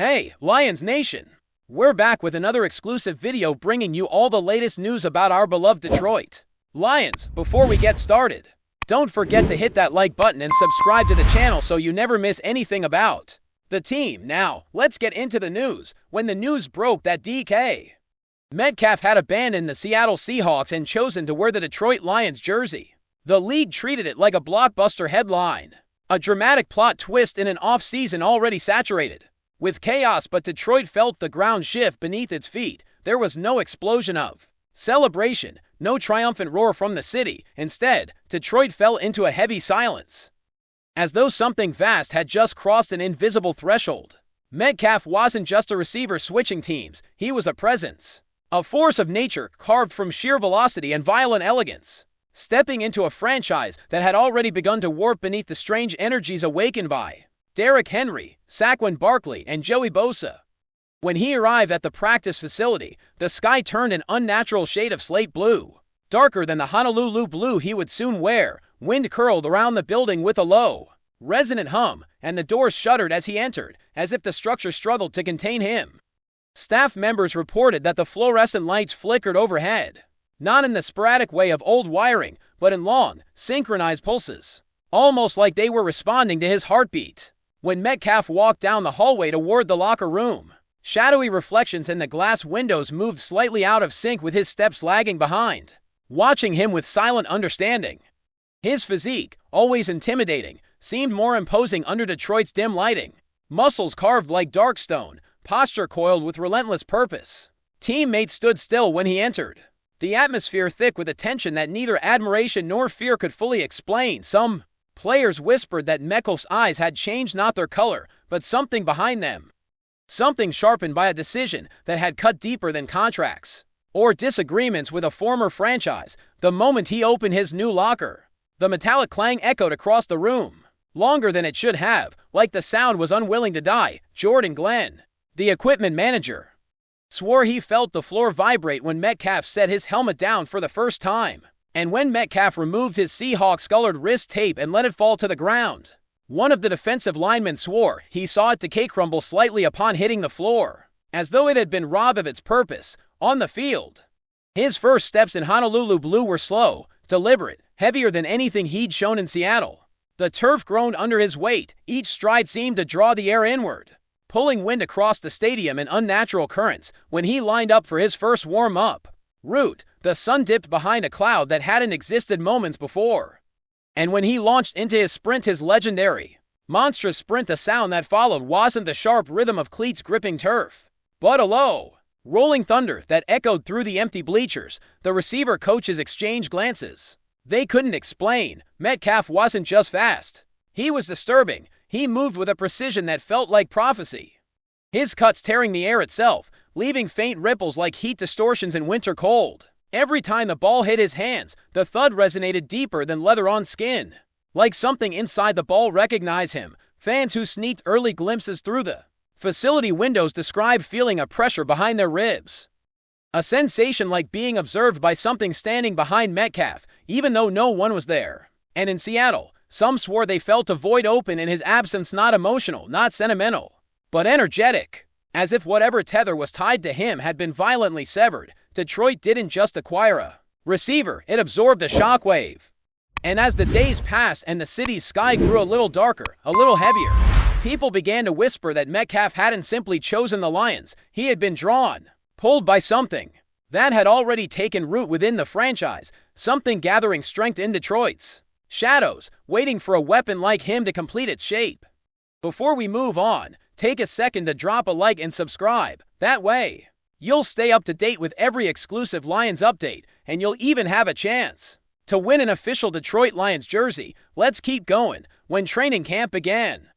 Hey, Lions Nation! We're back with another exclusive video bringing you all the latest news about our beloved Detroit Lions. Before we get started, don't forget to hit that like button and subscribe to the channel so you never miss anything about the team. Now, let's get into the news. When the news broke that DK Metcalf had abandoned the Seattle Seahawks and chosen to wear the Detroit Lions jersey, the league treated it like a blockbuster headline. A dramatic plot twist in an off-season already saturated with chaos, but Detroit felt the ground shift beneath its feet. There was no explosion of celebration, no triumphant roar from the city. Instead, Detroit fell into a heavy silence, as though something vast had just crossed an invisible threshold. Metcalf wasn't just a receiver switching teams, he was a presence, a force of nature carved from sheer velocity and violent elegance, stepping into a franchise that had already begun to warp beneath the strange energies awakened by Derrick Henry, Saquon Barkley, and Joey Bosa. When he arrived at the practice facility, the sky turned an unnatural shade of slate blue, darker than the Honolulu blue he would soon wear. Wind curled around the building with a low, resonant hum, and the doors shuddered as he entered, as if the structure struggled to contain him. Staff members reported that the fluorescent lights flickered overhead, not in the sporadic way of old wiring, but in long, synchronized pulses, almost like they were responding to his heartbeat. When Metcalf walked down the hallway toward the locker room, shadowy reflections in the glass windows moved slightly out of sync with his steps lagging behind, watching him with silent understanding. His physique, always intimidating, seemed more imposing under Detroit's dim lighting. Muscles carved like dark stone, posture coiled with relentless purpose. Teammates stood still when he entered, the atmosphere thick with a tension that neither admiration nor fear could fully explain. Some players whispered that Metcalf's eyes had changed, not their color, but something behind them. Something sharpened by a decision that had cut deeper than contracts or disagreements with a former franchise. The moment he opened his new locker, the metallic clang echoed across the room, longer than it should have, like the sound was unwilling to die. Jordan Glenn, the equipment manager, swore he felt the floor vibrate when Metcalf set his helmet down for the first time. And when Metcalf removed his Seahawks-colored wrist tape and let it fall to the ground, one of the defensive linemen swore he saw it decay, crumble slightly upon hitting the floor, as though it had been robbed of its purpose. On the field, his first steps in Honolulu blue were slow, deliberate, heavier than anything he'd shown in Seattle. The turf groaned under his weight. Each stride seemed to draw the air inward, pulling wind across the stadium in unnatural currents. When he lined up for his first warm-up route, the sun dipped behind a cloud that hadn't existed moments before. And when he launched into his sprint, his legendary, monstrous sprint, the sound that followed wasn't the sharp rhythm of cleats gripping turf, but a low, rolling thunder that echoed through the empty bleachers. The receiver coaches exchanged glances they couldn't explain. Metcalf wasn't just fast, he was disturbing. He moved with a precision that felt like prophecy, his cuts tearing the air itself, leaving faint ripples like heat distortions in winter cold. Every time the ball hit his hands, the thud resonated deeper than leather on skin, like something inside the ball recognized him. Fans who sneaked early glimpses through the facility windows described feeling a pressure behind their ribs, a sensation like being observed by something standing behind Metcalf, even though no one was there. And in Seattle, some swore they felt a void open in his absence, not emotional, not sentimental, but energetic, as if whatever tether was tied to him had been violently severed. Detroit didn't just acquire a receiver, it absorbed a shockwave. And as the days passed and the city's sky grew a little darker, a little heavier, people began to whisper that Metcalf hadn't simply chosen the Lions, he had been drawn, pulled by something that had already taken root within the franchise, something gathering strength in Detroit's shadows, waiting for a weapon like him to complete its shape. Before we move on, take a second to drop a like and subscribe. That way, you'll stay up to date with every exclusive Lions update, and you'll even have a chance to win an official Detroit Lions jersey. Let's keep going. When training camp began,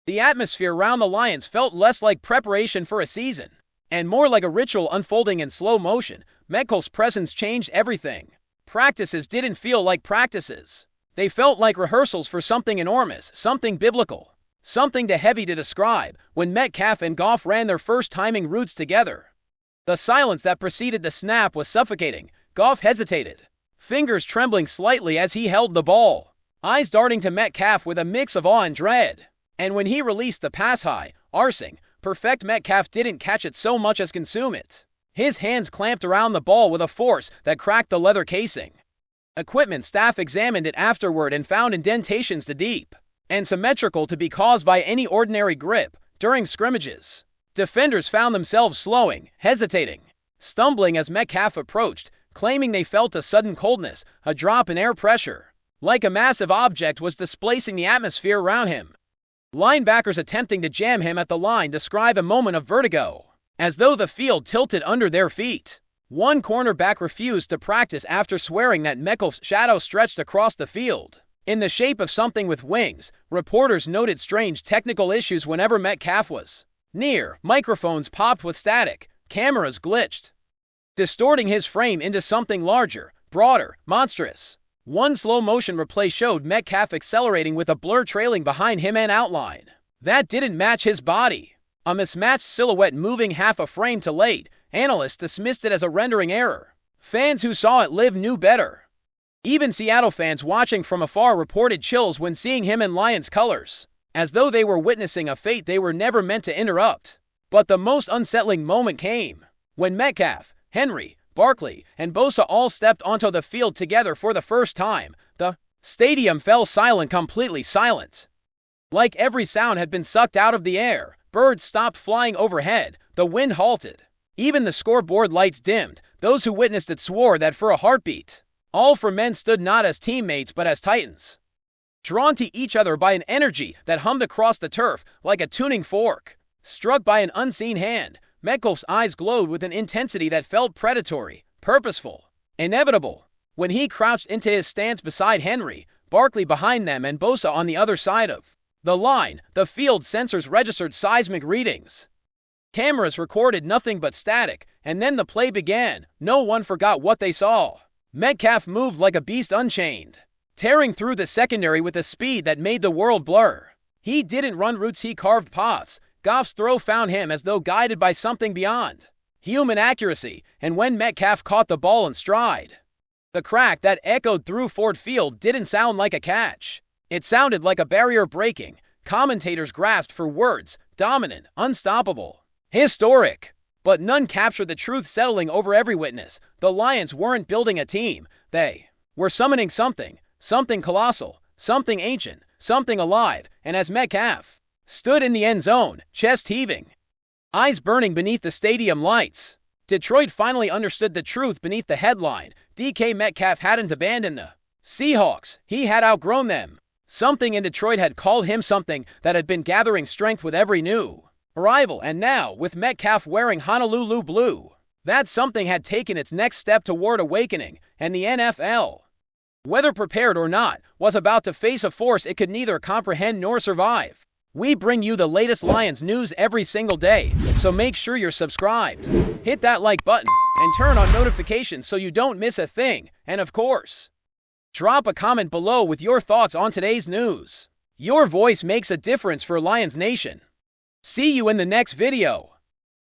the atmosphere around the Lions felt less like preparation for a season, and more like a ritual unfolding in slow motion. Metcalf's presence changed everything. Practices didn't feel like practices. They felt like rehearsals for something enormous, something biblical, something too heavy to describe. When Metcalf and Goff ran their first timing routes together, the silence that preceded the snap was suffocating. Goff hesitated, fingers trembling slightly as he held the ball, eyes darting to Metcalf with a mix of awe and dread. And when he released the pass, high, arsing, Perfect Metcalf didn't catch it so much as consume it. His hands clamped around the ball with a force that cracked the leather casing. Equipment staff examined it afterward and found indentations too deep and symmetrical to be caused by any ordinary grip during scrimmages. Defenders found themselves slowing, hesitating, stumbling as Metcalf approached, claiming they felt a sudden coldness, a drop in air pressure, like a massive object was displacing the atmosphere around him. Linebackers attempting to jam him at the line describe a moment of vertigo, as though the field tilted under their feet. One cornerback refused to practice after swearing that Metcalf's shadow stretched across the field in the shape of something with wings. Reporters noted strange technical issues whenever Metcalf was near. Microphones popped with static, cameras glitched, distorting his frame into something larger, broader, monstrous. One slow-motion replay showed Metcalf accelerating with a blur trailing behind him and outline that didn't match his body. A mismatched silhouette moving half a frame too late. Analysts dismissed it as a rendering error. Fans who saw it live knew better. Even Seattle fans watching from afar reported chills when seeing him in Lions colors, as though they were witnessing a fate they were never meant to interrupt. But the most unsettling moment came when Metcalf, Henry, Barkley, and Bosa all stepped onto the field together for the first time. The stadium fell silent, completely silent. Like every sound had been sucked out of the air. Birds stopped flying overhead. The wind halted. Even the scoreboard lights dimmed. Those who witnessed it swore that for a heartbeat, all four men stood not as teammates but as titans, drawn to each other by an energy that hummed across the turf like a tuning fork struck by an unseen hand. Metcalf's eyes glowed with an intensity that felt predatory, purposeful, inevitable. When he crouched into his stance beside Henry, Barkley behind them, and Bosa on the other side of the line, the field sensors registered seismic readings. Cameras recorded nothing but static, and then the play began. No one forgot what they saw. Metcalf moved like a beast unchained, tearing through the secondary with a speed that made the world blur. He didn't run routes, he carved paths. Goff's throw found him as though guided by something beyond human accuracy, and when Metcalf caught the ball in stride, the crack that echoed through Ford Field didn't sound like a catch. It sounded like a barrier breaking. Commentators grasped for words: dominant, unstoppable, historic. But none captured the truth settling over every witness. The Lions weren't building a team. They were summoning something colossal, something ancient, something alive. And as Metcalf stood in the end zone, chest heaving, eyes burning beneath the stadium lights, Detroit finally understood the truth beneath the headline. DK Metcalf hadn't abandoned the Seahawks. He had outgrown them. Something in Detroit had called him, something that had been gathering strength with every new arrival, and now, with Metcalf wearing Honolulu blue, that something had taken its next step toward awakening, and the NFL, whether prepared or not, was about to face a force it could neither comprehend nor survive. We bring you the latest Lions news every single day, so make sure you're subscribed. Hit that like button and turn on notifications so you don't miss a thing, and of course, drop a comment below with your thoughts on today's news. Your voice makes a difference for Lions Nation. See you in the next video.